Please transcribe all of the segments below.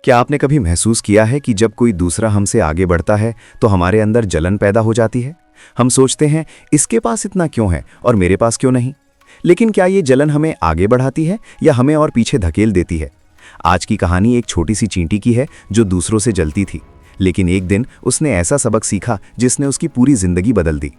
क्या आपने कभी महसूस किया है कि जब कोई दूसरा हमसे आगे बढ़ता है तो हमारे अंदर जलन पैदा हो जाती है। हम सोचते हैं इसके पास इतना क्यों है और मेरे पास क्यों नहीं। लेकिन क्या ये जलन हमें आगे बढ़ाती है या हमें और पीछे धकेल देती है। आज की कहानी एक छोटी सी चींटी की है जो दूसरों से जलती थी, लेकिन एक दिन उसने ऐसा सबक सीखा जिसने उसकी पूरी जिंदगी बदल दी।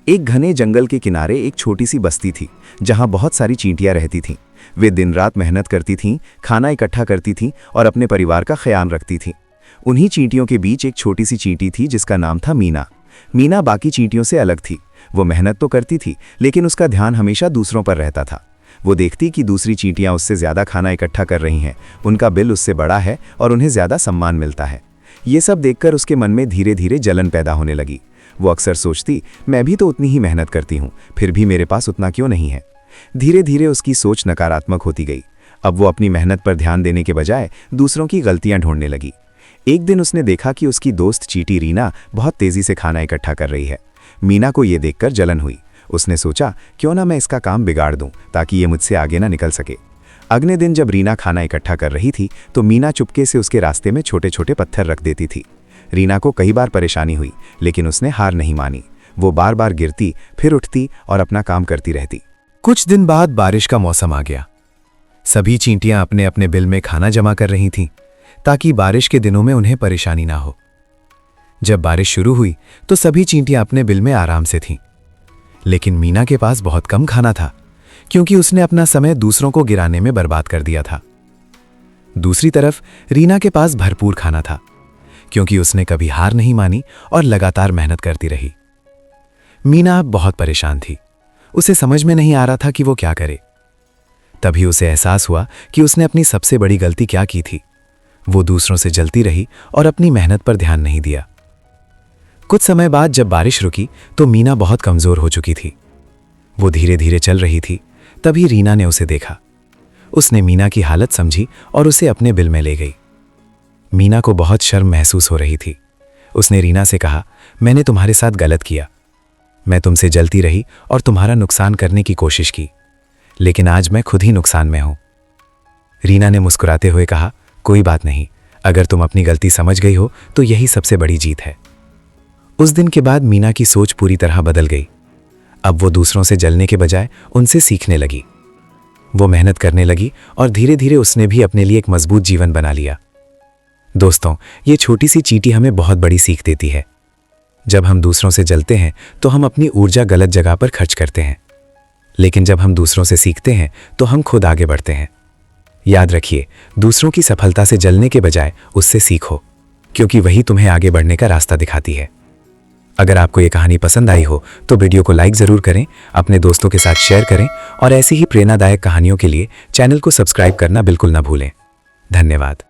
एक घने जंगल के किनारे एक छोटी सी बस्ती थी जहां बहुत सारी चींटियां रहती थीं। वे दिन रात मेहनत करती थीं, खाना इकट्ठा करती थीं और अपने परिवार का ख्याल रखती थीं। उन्हीं चींटियों के बीच एक छोटी सी चींटी थी जिसका नाम था मीना। मीना बाकी चींटियों से अलग थी। वो मेहनत तो करती थी, लेकिन उसका ध्यान हमेशा दूसरों पर रहता था। वो देखती कि दूसरी चींटियां उससे ज्यादा खाना इकट्ठा कर रही हैं, उनका बिल उससे बड़ा है और उन्हें ज्यादा सम्मान मिलता है। ये सब देखकर उसके मन में धीरे धीरे जलन पैदा होने लगी। वो अक्सर सोचती, मैं भी तो उतनी ही मेहनत करती हूँ, फिर भी मेरे पास उतना क्यों नहीं है। धीरे धीरे उसकी सोच नकारात्मक होती गई। अब वो अपनी मेहनत पर ध्यान देने के बजाय दूसरों की गलतियां ढूंढने लगी। एक दिन उसने देखा कि उसकी दोस्त चींटी रीना बहुत तेजी से खाना इकट्ठा कर रही है। मीना को ये देखकर जलन हुई। उसने सोचा, क्यों ना मैं इसका काम बिगाड़ दूं ताकि ये मुझसे आगे ना निकल सके। अगले दिन जब रीना खाना इकट्ठा कर रही थी तो मीना चुपके से उसके रास्ते में छोटे छोटे पत्थर रख देती थी। रीना को कई बार परेशानी हुई, लेकिन उसने हार नहीं मानी। वो बार बार गिरती, फिर उठती और अपना काम करती रहती। कुछ दिन बाद बारिश का मौसम आ गया। सभी चींटियां अपने अपने बिल में खाना जमा कर रही थीं ताकि बारिश के दिनों में उन्हें परेशानी ना हो। जब बारिश शुरू हुई तो सभी चींटियां अपने बिल में आराम से थीं, लेकिन मीना के पास बहुत कम खाना था क्योंकि उसने अपना समय दूसरों को गिराने में बर्बाद कर दिया था। दूसरी तरफ रीना के पास भरपूर खाना था क्योंकि उसने कभी हार नहीं मानी और लगातार मेहनत करती रही। मीना अब बहुत परेशान थी। उसे समझ में नहीं आ रहा था कि वो क्या करे। तभी उसे एहसास हुआ कि उसने अपनी सबसे बड़ी गलती क्या की थी। वो दूसरों से जलती रही और अपनी मेहनत पर ध्यान नहीं दिया। कुछ समय बाद जब बारिश रुकी तो मीना बहुत कमजोर हो चुकी थी। वो धीरे धीरे चल रही थी। तभी रीना ने उसे देखा। उसने मीना की हालत समझी और उसे अपने बिल में ले गई। मीना को बहुत शर्म महसूस हो रही थी। उसने रीना से कहा, मैंने तुम्हारे साथ गलत किया। मैं तुमसे जलती रही और तुम्हारा नुकसान करने की कोशिश की, लेकिन आज मैं खुद ही नुकसान में हूं। रीना ने मुस्कुराते हुए कहा, कोई बात नहीं, अगर तुम अपनी गलती समझ गई हो तो यही सबसे बड़ी जीत है। उस दिन के बाद मीना की सोच पूरी तरह बदल गई। अब वो दूसरों से जलने के बजाय उनसे सीखने लगी। वो मेहनत करने लगी और धीरे धीरे उसने भी अपने लिए एक मजबूत जीवन बना लिया। दोस्तों, ये छोटी सी चींटी हमें बहुत बड़ी सीख देती है। जब हम दूसरों से जलते हैं तो हम अपनी ऊर्जा गलत जगह पर खर्च करते हैं, लेकिन जब हम दूसरों से सीखते हैं तो हम खुद आगे बढ़ते हैं। याद रखिए, दूसरों की सफलता से जलने के बजाय उससे सीखो, क्योंकि वही तुम्हें आगे बढ़ने का रास्ता दिखाती है। अगर आपको ये कहानी पसंद आई हो तो वीडियो को लाइक ज़रूर करें, अपने दोस्तों के साथ शेयर करें और ऐसी ही प्रेरणादायक कहानियों के लिए चैनल को सब्सक्राइब करना बिल्कुल ना भूलें। धन्यवाद।